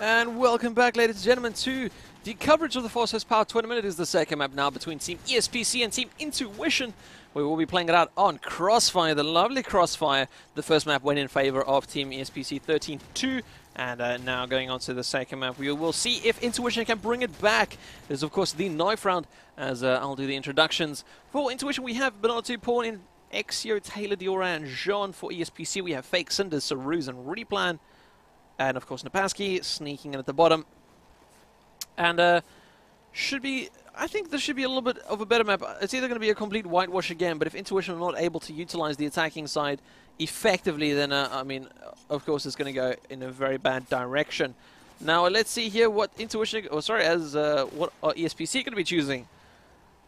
And welcome back, ladies and gentlemen, to the coverage of the FastHosts Power Tournament. It is the second map now between TeamESPC and Team in2ition. We will be playing it out on Crossfire, the lovely Crossfire. The first map went in favor of TeamESPC 13-2. And now going on to the second map, we will see if in2ition can bring it back. It is, of course, the knife round, as I'll do the introductions. For in2ition, we have Banana 2 Pawn in Exio, Taylor, Diora, and Jean. For ESPC, we have Fake, Cinder, Saruz, and Replan. And, of course, in2ition sneaking in at the bottom. And should be... I think this should be a little bit of a better map. It's either going to be a complete whitewash again, but if in2ition are not able to utilize the attacking side effectively, then, I mean, of course, it's going to go in a very bad direction. Now, let's see here what in2ition... Oh, sorry, what are ESPC going to be choosing?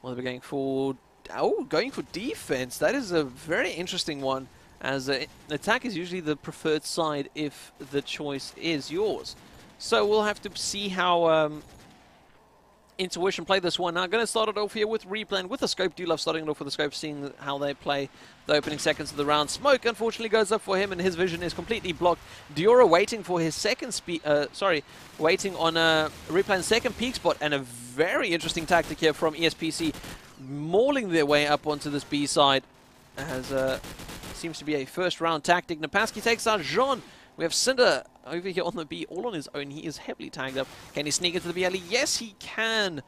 Well, they're going for... Oh, going for defense. That is a very interesting one, as attack is usually the preferred side if the choice is yours. So we'll have to see how... in2ition play this one. Now, I'm going to start it off here with Replan with the scope. Do love starting it off with the scope, seeing how they play the opening seconds of the round. Smoke, unfortunately, goes up for him, and his vision is completely blocked. Diora waiting for his second waiting on Replan's second peak spot, and a very interesting tactic here from ESPC, mauling their way up onto this B side, as seems to be a first round tactic. in2ition takes out Jean. We have Cinder over here on the B, all on his own. He is heavily tagged up. Can he sneak into the B alley? Yes, he can.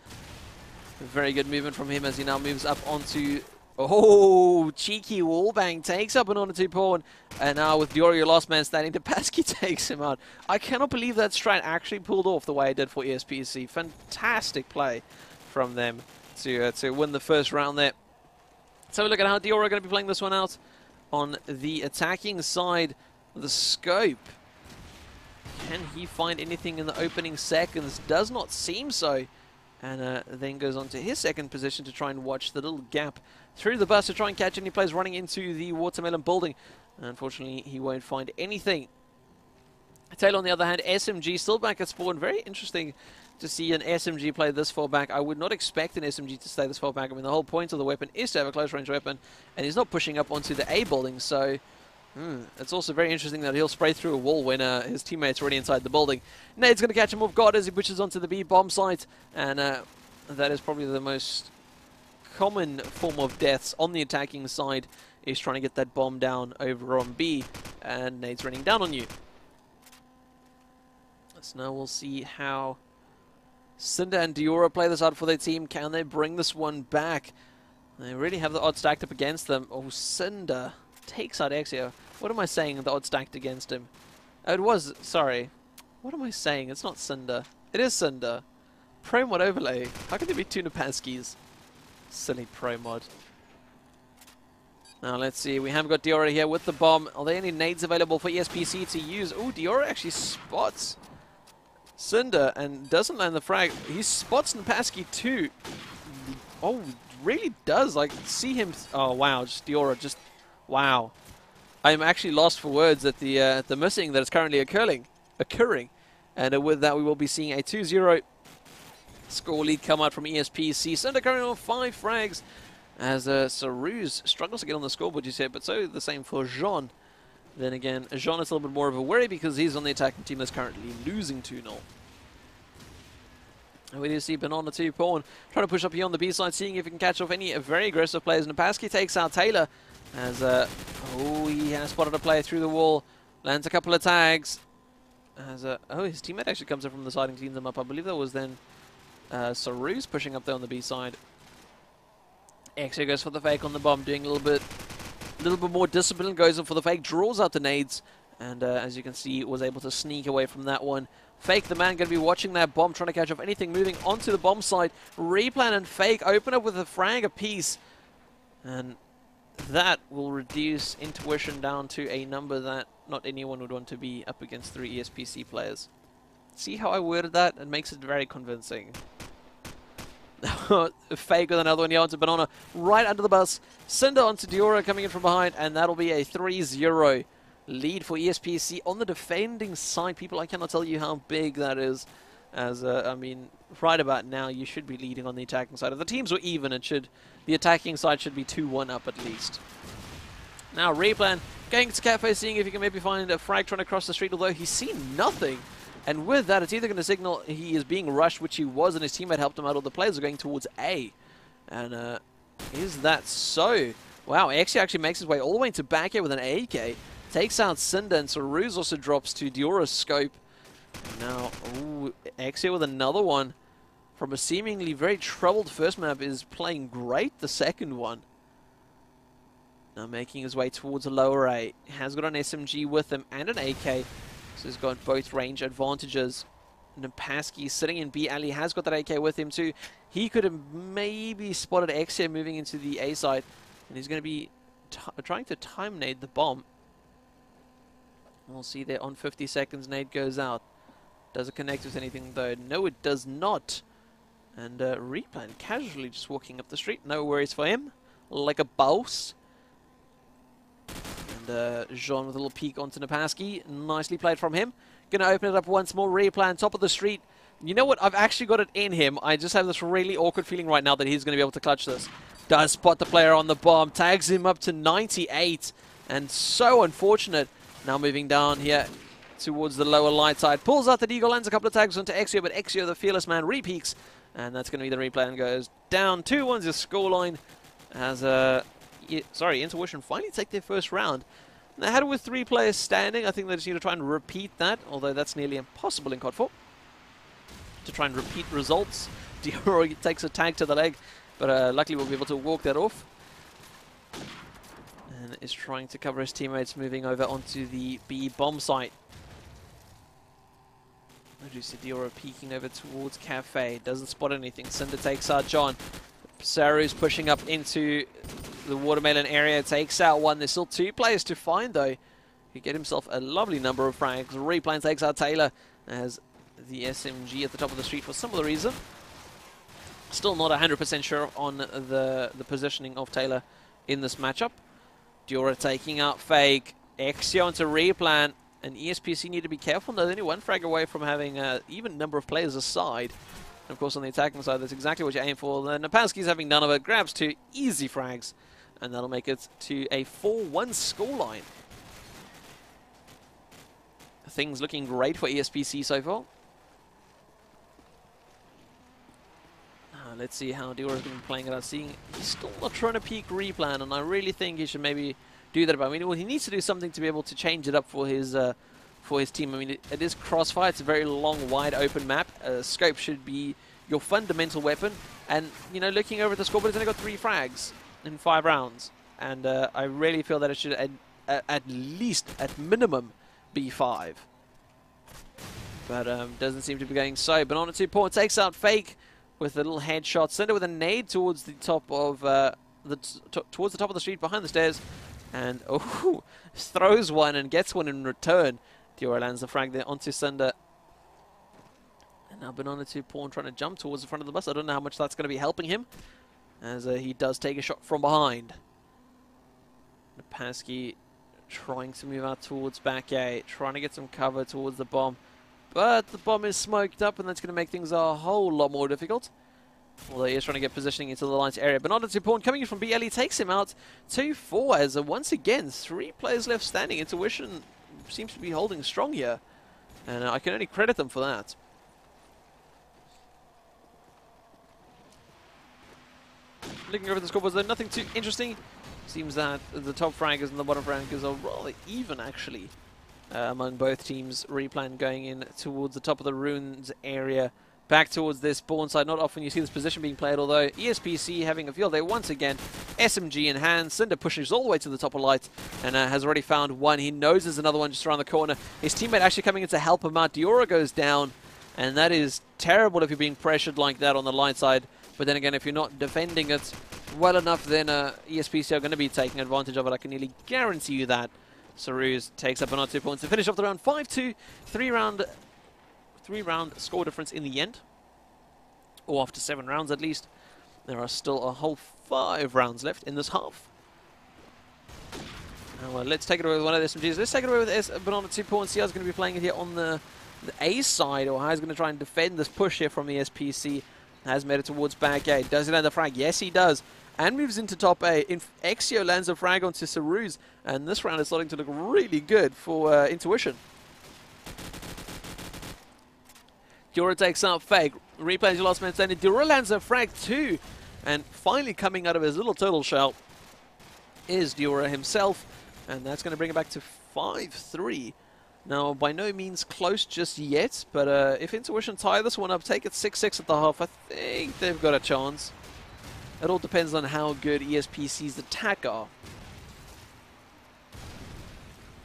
Very good movement from him as he now moves up onto... Oh, cheeky wallbang takes up Banana 2 Pawn. And now with Diora, your last man standing, in2ition takes him out. I cannot believe that strat actually pulled off the way it did for ESPC. Fantastic play from them to win the first round there. So look at how Diora are going to be playing this one out on the attacking side. The scope. Can he find anything in the opening seconds? Does not seem so. And then goes on to his second position to try and watch the little gap through the bus to try and catch any players running into the watermelon building. Unfortunately, he won't find anything. Taylor, on the other hand, SMG still back at spawn. Very interesting to see an SMG play this far back. I would not expect an SMG to stay this far back. I mean, the whole point of the weapon is to have a close range weapon, and he's not pushing up onto the A building, so... It's also very interesting that he'll spray through a wall when his teammate's already inside the building. Nade's going to catch him off guard as he pushes onto the B bomb site, and that is probably the most common form of deaths on the attacking side, is trying to get that bomb down over on B, and Nade's running down on you. So now we'll see how Cinder and Diora play this out for their team. Can they bring this one back? They really have the odds stacked up against them. Oh, Cinder takes out Exio. What am I saying? The odds stacked against him. Oh, it was... Sorry. What am I saying? It's not Cinder. It is Cinder. Pro mod overlay. How can there be two in2ition? Silly pro mod. Now, let's see. We have got Diora here with the bomb. Are there any nades available for ESPC to use? Oh, Diora actually spots Cinder and doesn't land the frag. He spots in2ition too. Oh, really does. Like, see him... Oh, wow. Just Diora just... Wow. I'm actually lost for words at the missing that is currently occurring. And with that, we will be seeing a 2-0 score lead come out from ESPC. Cinder currently on 5 frags as Saruz struggles to get on the scoreboard, you said, but so the same for Jean. Then again, Jean is a little bit more of a worry because he's on the attacking team that's currently losing 2-0. And we do see Banana 2 Pawn trying to push up here on the B side, seeing if he can catch off any very aggressive players. in2ition takes out Taylor. As, oh, he has spotted a player through the wall, lands a couple of tags. As, oh, his teammate actually comes in from the side and cleans him up. I believe that was then Saruz pushing up there on the B side. Exio goes for the fake on the bomb, doing a little bit more discipline, goes in for the fake, draws out the nades, and as you can see, was able to sneak away from that one. Fake, the man, going to be watching that bomb, trying to catch off anything moving onto the bomb side. Replan and Fake open up with a frag apiece, and that will reduce in2ition down to a number that not anyone would want to be up against 3 ESPC players. See how I worded that? It makes it very convincing. Fake with another one here onto Banana, right under the bus. Cinder onto Diora coming in from behind, and that'll be a 3-0 lead for ESPC on the defending side. People, I cannot tell you how big that is. As, I mean, right about now, you should be leading on the attacking side. If the teams were even, the attacking side should be 2-1 up at least. Now, Replan going to Cafe, seeing if he can maybe find a frag trying to cross the street, although he's seen nothing. And with that, it's either going to signal he is being rushed, which he was, and his teammate helped him out, or the players are going towards A. And is that so? Wow, Exia actually makes his way all the way into back here with an AK. Takes out Cinder, and Saruz also drops to Diora's scope. Now, ooh, Exia with another one. From a seemingly very troubled first map, is playing great the second one. Now making his way towards a lower A. Has got an SMG with him and an AK. So he's got both range advantages. in2ition sitting in B alley has got that AK with him too. He could have maybe spotted Exia moving into the A side. And he's going to be trying to time nade the bomb. We'll see there on 50 seconds. Nade goes out. Does it connect with anything though? No, it does not. And Replan casually just walking up the street. No worries for him. Like a boss. Jean with a little peek onto in2ition. Nicely played from him. Going to open it up once more. Replan, top of the street. You know what? I've actually got it in him. I just have this really awkward feeling right now that he's going to be able to clutch this. Does spot the player on the bomb. Tags him up to 98. And so unfortunate. Now moving down here towards the lower light side. Pulls out the Eagle, lands a couple of tags onto Exio, but Exio, the fearless man, repeaks. And that's going to be the replay and goes down 2-1's your scoreline. As in2ition finally take their first round. And they had it with 3 players standing. I think they just need to try and repeat that, although that's nearly impossible in COD 4. To try and repeat results. Dior takes a tag to the leg, but luckily we'll be able to walk that off. And is trying to cover his teammates moving over onto the B bomb site. Diora peeking over towards Cafe. Doesn't spot anything. Cinder takes out John. Saru's pushing up into the watermelon area. Takes out one. There's still 2 players to find though. He get himself a lovely number of frags. Replan takes out Taylor as the SMG at the top of the street for some other reason. Still not 100% sure on the positioning of Taylor in this matchup. Diora taking out Fake. Exio onto Replan. And ESPC need to be careful. They're only 1 frag away from having an even number of players aside. And of course, on the attacking side, that's exactly what you aim for. in2ition's having none of it. Grabs 2 easy frags. And that'll make it to a 4-1 scoreline. Things looking great for ESPC so far. Let's see how Diora's going to be playing it out. Seeing he's still not trying to peek Replan, and I really think he should maybe do that. But I mean, well, he needs to do something to be able to change it up for his team. I mean, it is Crossfire. It's a very long, wide open map. Scope should be your fundamental weapon. And, you know, looking over at the scoreboard, it's only got 3 frags in 5 rounds. And I really feel that it should at least, at minimum, be 5. But doesn't seem to be going so. Banana 2 takes out Fake with a little headshot. Send it with a nade towards the top of towards the top of the street behind the stairs. And oh, throws one and gets one in return. Diora lands the frag there onto Cinder. And now Banana 2 trying to jump towards the front of the bus. I don't know how much that's going to be helping him, as he does take a shot from behind. in2ition trying to move out towards back A, trying to get some cover towards the bomb. But the bomb is smoked up, and that's going to make things a whole lot more difficult. Although he is trying to get positioning into the light area. Banana 2 coming in from B. Ellie takes him out 2-4 as once again 3 players left standing. in2ition seems to be holding strong here, and I can only credit them for that. Looking over the scoreboard, there's nothing too interesting. Seems that the top fraggers and the bottom fraggers are rather even actually among both teams. Replan going in towards the top of the ruins area, back towards this spawn side. Not often you see this position being played, although ESPC having a field day once again. SMG in hand. Cinder pushes all the way to the top of light and has already found one. He knows there's another one just around the corner. His teammate actually coming in to help him out. Diora goes down, and that is terrible if you're being pressured like that on the light side. But then again, if you're not defending it well enough, then ESPC are going to be taking advantage of it. I can nearly guarantee you that. Saruz takes up another 2 points to finish off the round. 5-2, 3-round score difference in the end. Or after 7 rounds at least. There are still a whole 5 rounds left in this half. Well, let's take it away with one of the SMGs. Let's take it away with Banana 2 points. See how he's going to be playing it here on the A side, or how he's going to try and defend this push here from ESPC. Has made it towards back A. Does he land the frag? Yes, he does. And moves into top A. Exio lands a frag onto Saruz. And this round is starting to look really good for in2ition. Dura takes out Fake. Replays your last man standing. Dura lands a frag too. And finally coming out of his little turtle shell is Dura himself. And that's going to bring it back to 5-3. Now, by no means close just yet, but if in2ition tie this one up, take it 6-6 at the half, I think they've got a chance. It all depends on how good ESPC's attack are.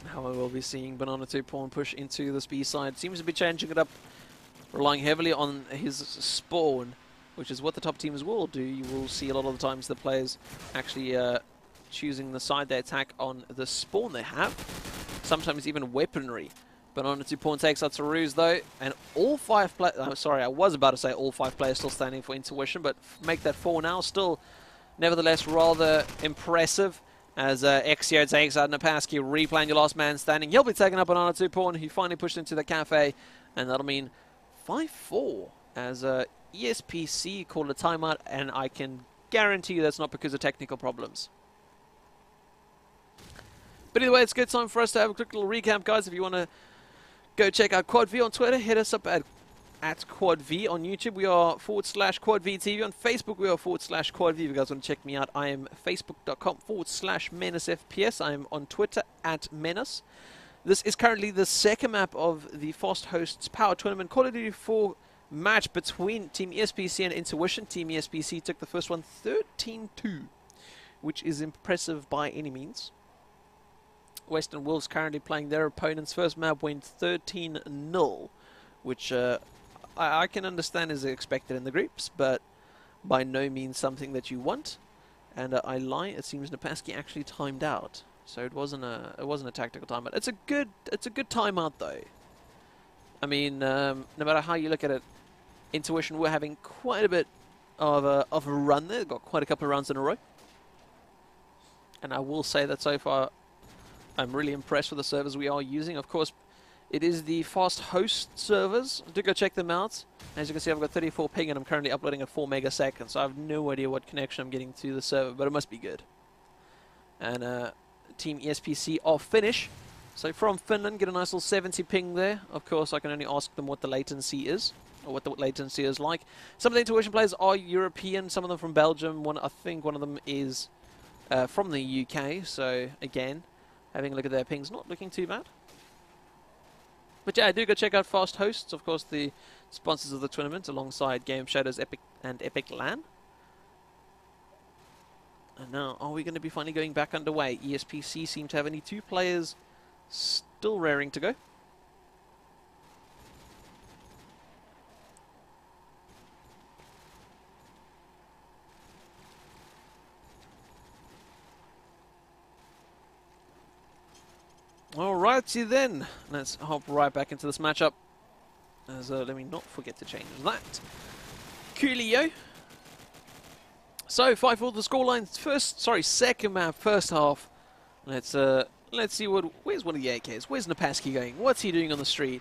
How I will be seeing Banana 2 pawn push into this B side. Seems to be changing it up, relying heavily on his spawn, which is what the top teams will do. You will see a lot of the times the players actually choosing the side they attack on the spawn they have. Sometimes even weaponry. Banana 2 pawn takes out Taruz though, and all 5 players, sorry, I was about to say all 5 players still standing for in2ition, but make that 4 now. Still, nevertheless, rather impressive as Exio takes out Napaski, replaying your last man standing. He'll be taking up Banana 2 pawn, who finally pushed into the cafe, and that'll mean 5-4 as ESPC called a timeout, and I can guarantee you that's not because of technical problems. But either way, it's a good time for us to have a quick little recap, guys. If you want to go check out QuadV on Twitter, hit us up at QuadV on YouTube. We are /QuadVTV. On Facebook, we are /QuadV. If you guys want to check me out, I am facebook.com/MenusFPS. I am on Twitter at Menace. This is currently the second map of the FastHosts Power Tournament Call of Duty 4 match between TeamESPC and in2ition. TeamESPC took the first one 13-2, which is impressive by any means. Western Wolves currently playing their opponent's first map, went 13-0, which I can understand is expected in the groups, but by no means something that you want. And I lie, it seems Napaski actually timed out, so it wasn't a tactical timeout. It's a good timeout though. I mean, no matter how you look at it, in2ition we're having quite a bit of a run there. Got quite a couple of runs in a row, and I will say that so far, I'm really impressed with the servers we are using. Of course, it is the FastHost servers. Do go check them out. As you can see, I've got 34 ping and I'm currently uploading at 4 megaseconds, so I have no idea what connection I'm getting to the server, but it must be good. And TeamESPC are Finnish. So from Finland, get a nice little 70 ping there. Of course, I can only ask them what the latency is, or what the latency is like. Some of the in2ition players are European, some of them from Belgium. I think one of them is from the UK, so again, having a look at their pings, not looking too bad. But yeah, do go check out FastHosts, of course, the sponsors of the tournament, alongside Game Shadows, Epic, and Epic LAN. And now, are we going to be finally going back underway? ESPC seem to have only 2 players still raring to go. Alrighty then, let's hop right back into this matchup. As let me not forget to change that. Coolio. So 5-4 the scoreline. Second map, first half. Let's see where's one of the AKs. Where's Napaski going? What's he doing on the street?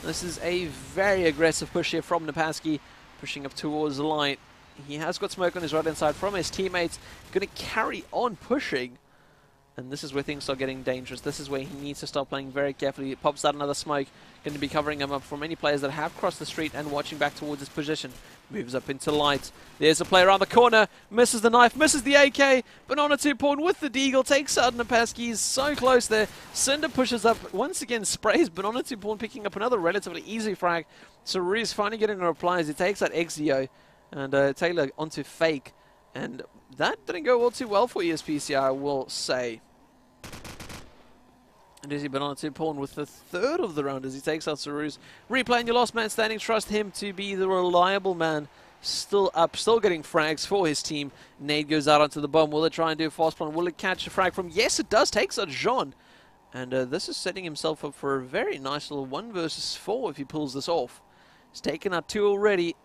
This is a very aggressive push here from Napaski, pushing up towards the line. He has got smoke on his right hand side from his teammates. Going to carry on pushing. And this is where things start getting dangerous. This is where he needs to start playing very carefully. It pops out another smoke. Going to be covering him up for many players that have crossed the street and watching back towards his position. Moves up into light. There's a player around the corner. Misses the knife. Misses the AK. Banana 2 pawn with the deagle. Takes out Napaski. He's so close there. Cinder pushes up. Once again sprays Banana 2 pawn, picking up another relatively easy frag. So Ruiz finally getting a reply as he takes out Exio. And Taylor onto Fake. And that didn't go all too well for ESPC, I will say. And Dizzy Banana 2 pawn with the third of the round as he takes out Saruz. Replaying your last man standing. Trust him to be the reliable man. Still up, still getting frags for his team. Nade goes out onto the bomb. Will it try and do a fast plan? Will it catch a frag from? Yes, it does. Takes out Jean. And this is setting himself up for a very nice little 1 versus 4 if he pulls this off. He's taken out 2 already.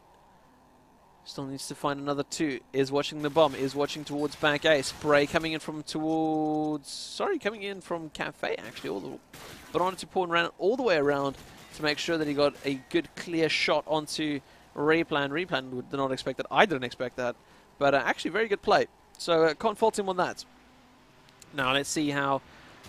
Still needs to find another 2. Is watching the bomb. Is watching towards back A. Spray coming in from towards... Sorry, coming in from Cafe, actually. Banana 2 pawn ran all the way around to make sure that he got a good, clear shot onto Replan. Replan did not expect that. I didn't expect that. But actually, very good play. So can't fault him on that. Now, let's see how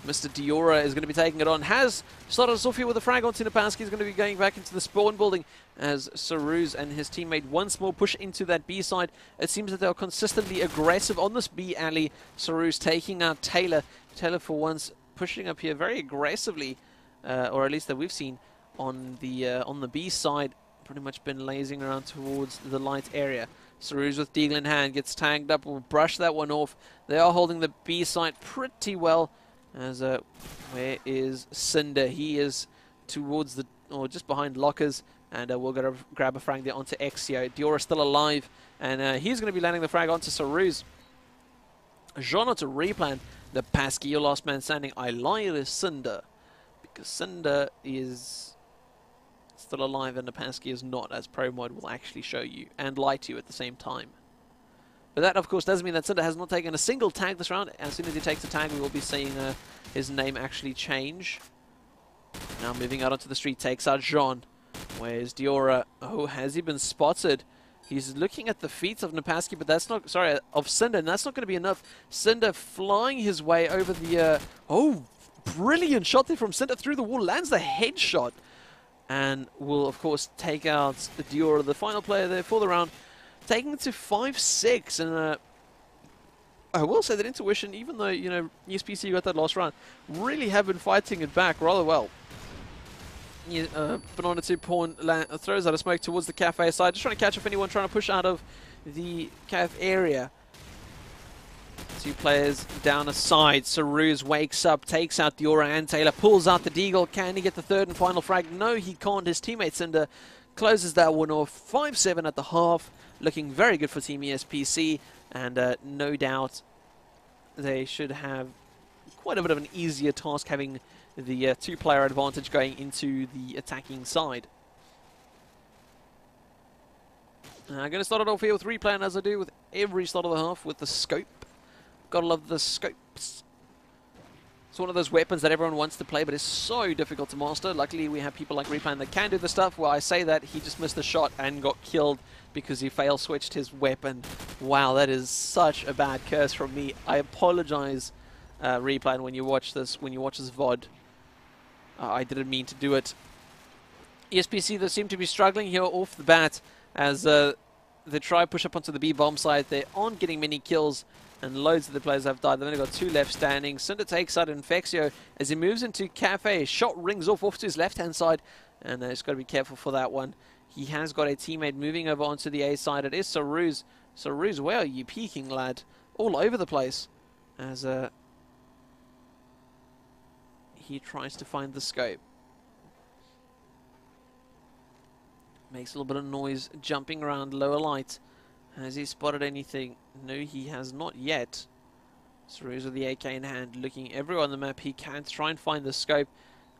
Mr. Diora is going to be taking it on. Has started us off here with a frag onto in2ition. He's going to be going back into the spawn building as Saruz and his teammate once more push into that B side. It seems that they are consistently aggressive on this B alley. Saruz taking out Taylor. Taylor for once pushing up here very aggressively, or at least that we've seen on the B side. Pretty much been lazing around towards the light area. Saruz with Deagle in hand gets tagged up. We'll brush that one off. They are holding the B side pretty well. As where is Cinder? He is towards the, or just behind lockers, and we'll go to grab a frag there onto Exio. Diora still alive, and he's going to be landing the frag onto Saruz. Jean onto Replan. The Pasky, your last man standing. I lie to Cinder, because Cinder is still alive and the Pasky is not, as Pro Mod will actually show you, and lie to you at the same time. But that, of course, doesn't mean that Cinder has not taken a single tag this round. As soon as he takes a tag, we will be seeing his name actually change. Now moving out onto the street, takes out Jean. Where's Diora? Oh, has he been spotted? He's looking at the feet of in2ition, but that's not, sorry, of Cinder, and that's not going to be enough. Cinder flying his way over the, oh, brilliant shot there from Cinder through the wall, lands the headshot. And will, of course, take out Diora, the final player there for the round. Taking it to 5-6, and I will say that in2ition, even though, you know, FastHosts got that last round, really have been fighting it back rather well. Banana 2 Pawn throws out a smoke towards the cafe side, just trying to catch up anyone trying to push out of the cafe area. Two players down a side. Saruz wakes up, takes out Diora and Taylor, pulls out the Deagle. Can he get the third and final frag? No, he can't. His teammate Cinder closes that one off. 5-7 at the half. Looking very good for TeamESPC, and no doubt they should have quite a bit of an easier task having the two-player advantage going into the attacking side. I'm going to start it off here with Replan, as I do with every start of the half, with the scope. Gotta love the scopes. It's one of those weapons that everyone wants to play, but it's so difficult to master. Luckily, we have people like Replan that can do the stuff. Well, I say that, he just missed the shot and got killed because he fail-switched his weapon. Wow, that is such a bad curse from me. I apologize, Replan, when you watch this VOD. I didn't mean to do it. FastHosts, they seem to be struggling here off the bat as they try push up onto the B bomb side. They aren't getting many kills, and loads of the players have died. They've only got two left standing. Cinder takes out Infexio as he moves into Cafe. Shot rings off to his left-hand side, and he's got to be careful for that one. He has got a teammate moving over onto the A side. It is Saruz. Saruz, where are you peeking, lad? All over the place as he tries to find the scope. Makes a little bit of noise, jumping around lower light. Has he spotted anything? No, he has not yet. Saruz with the AK in hand, looking everywhere on the map he can to try and find the scope.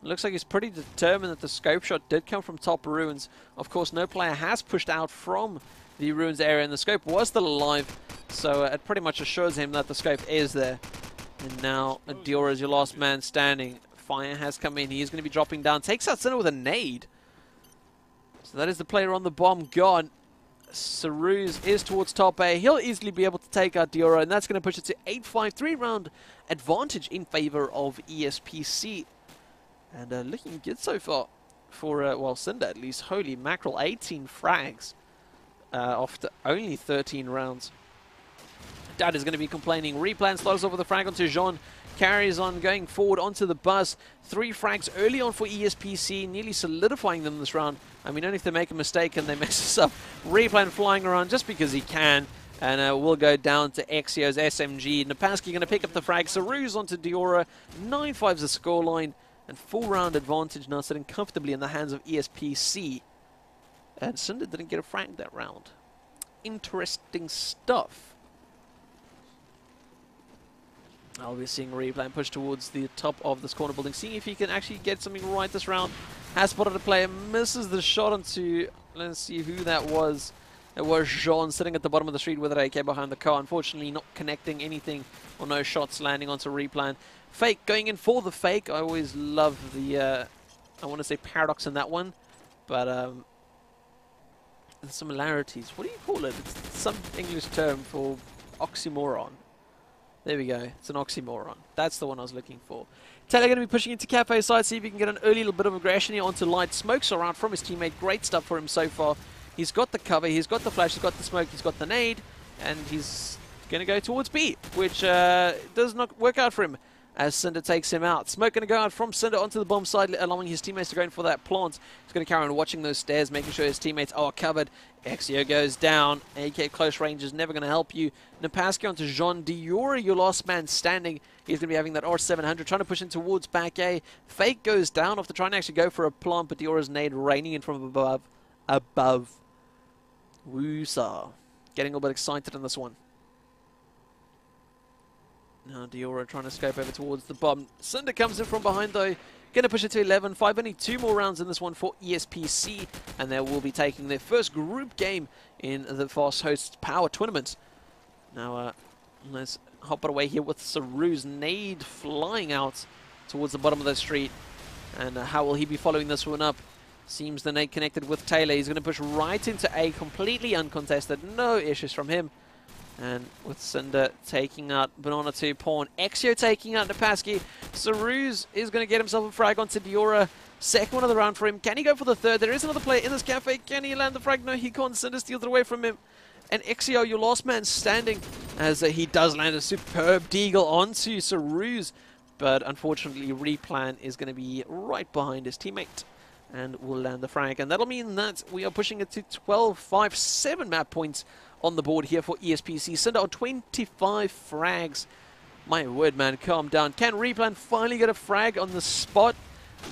It looks like he's pretty determined that the scope shot did come from top ruins. Of course, no player has pushed out from the ruins area, and the scope was still alive, so it pretty much assures him that the scope is there. And now Diora is your last man standing. Fire has come in. He is going to be dropping down. Takes out Cinder with a nade. So that is the player on the bomb gone. Saruz is towards top A. He'll easily be able to take out Diora, and that's going to push it to 8-5, 3-round advantage in favor of FastHosts. And looking good so far for, well, Cinder at least. Holy mackerel, 18 frags after only 13 rounds. Dad is going to be complaining. Replan starts off with a frag onto Jean. Carries on going forward onto the bus. 3 frags early on for FastHosts, nearly solidifying them this round. I mean, only if they make a mistake and they mess this up. Replan flying around just because he can. And we'll go down to Exio's SMG. in2ition going to pick up the frag. Saruz onto Diora. 9-5's the scoreline. And full round advantage now sitting comfortably in the hands of FastHosts. And Cinder didn't get a frag that round. Interesting stuff. I'll be seeing Replan push towards the top of this corner building, seeing if he can actually get something right this round. Has spotted a player, misses the shot onto, let's see who that was. It was Jean sitting at the bottom of the street with an AK behind the car. Unfortunately, not connecting anything or no shots landing onto Replan. Fake going in for the fake. I always love the, I want to say paradox in that one, but the similarities. What do you call it? It's some English term for oxymoron. There we go. It's an oxymoron. That's the one I was looking for. Taylor going to be pushing into Cafe side, see if he can get an early little bit of aggression here onto Light. Smokes around from his teammate. Great stuff for him so far. He's got the cover, he's got the flash, he's got the smoke, he's got the nade, and he's going to go towards B, which does not work out for him as Cinder takes him out. Smoke going to go out from Cinder onto the bomb side, allowing his teammates to go in for that plant. He's going to carry on watching those stairs, making sure his teammates are covered. Exio goes down. AK close range is never going to help you. Napaski onto Jean Diora, your last man standing. He's going to be having that R700, trying to push in towards back A. Fake goes down after trying to actually go for a plant, but Diora's nade raining in from above. Woosa. Getting a little bit excited on this one. Now Diora trying to scope over towards the bomb. Cinder comes in from behind though. Going to push it to 11-5. Only 2 more rounds in this one for ESPC. And they will be taking their first group game in the FastHosts Power Tournament. Now let's hop it away here with Saru's nade flying out towards the bottom of the street. And how will he be following this one up? Seems the nade connected with Taylor. He's going to push right into A, completely uncontested. No issues from him. And with Cinder taking out Banana 2 Pawn, Exio taking out Napaski. Saruz is going to get himself a frag onto Diora. Second one of the round for him. Can he go for the third? There is another player in this cafe. Can he land the frag? No, he can't. Cinder steals it away from him. And Exio, your last man standing, as he does land a superb deagle onto Saruz. But unfortunately, Replan is going to be right behind his teammate and will land the frag. And that'll mean that we are pushing it to 12-5, 7 map points on the board here for ESPC. Cinder on 25 frags. My word, man, calm down. Can Replan finally get a frag on the spot?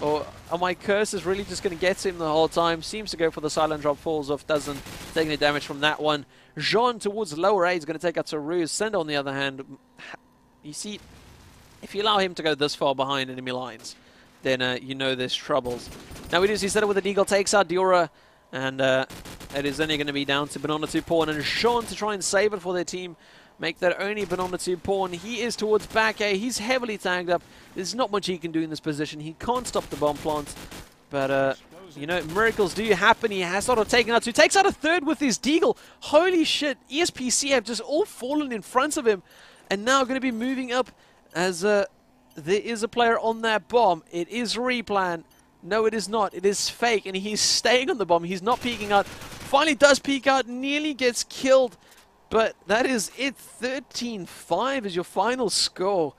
Or are my curses really just going to get him the whole time? Seems to go for the silent drop, falls off, doesn't take any damage from that one. Jean towards lower A is going to take out Saruz. Cinder, on the other hand, you see, if you allow him to go this far behind enemy lines, then you know there's troubles. Now we do see Cinder with the deagle, takes out Diora, and it is only going to be down to Banana 2 Pawn and Sean to try and save it for their team. Make that only Banana 2 Pawn. He is towards back A. He's heavily tagged up. There's not much he can do in this position. He can't stop the bomb plant. But, you know, miracles do happen. He has sort of taken out 2. Takes out a third with his deagle. Holy shit. ESPC have just all fallen in front of him. And now going to be moving up as there is a player on that bomb. It is Replan. No, it is not. It is fake, and he's staying on the bomb. He's not peeking out. Finally does peek out, nearly gets killed. But that is it. 13-5 is your final score.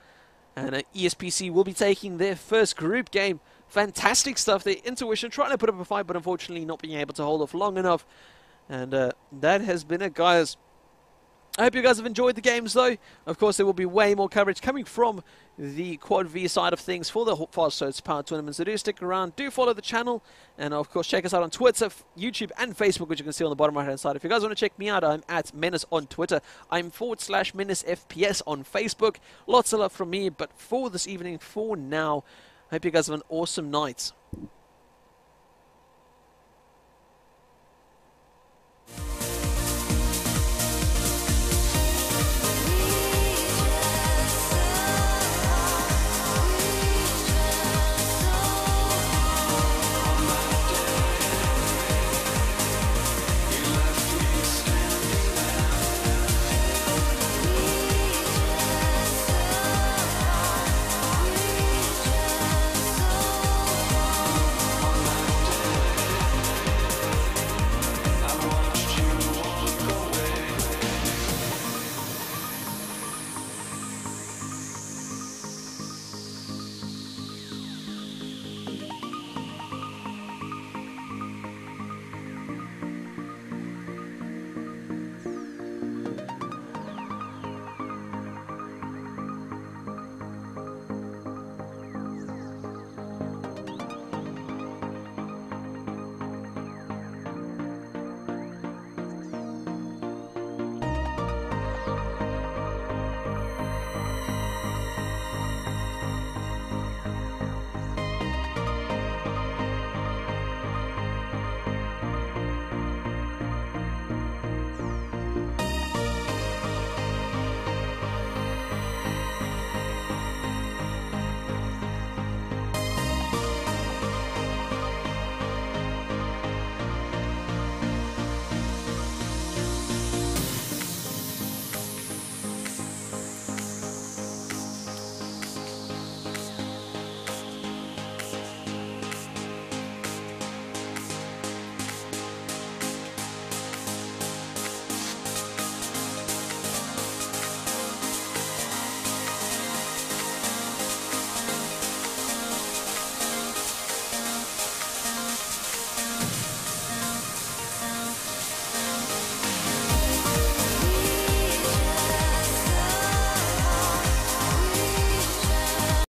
And ESPC will be taking their first group game. Fantastic stuff there. in2ition trying to put up a fight, but unfortunately not being able to hold off long enough. And that has been it, guys. I hope you guys have enjoyed the games, though. Of course, there will be way more coverage coming from the Quad V side of things for the FastHosts Power Tournament. So do stick around, do follow the channel, and of course, check us out on Twitter, YouTube, and Facebook, which you can see on the bottom right-hand side. If you guys want to check me out, I'm at Menace on Twitter. I'm /MenaceFPS on Facebook. Lots of love from me, but for this evening, for now, I hope you guys have an awesome night.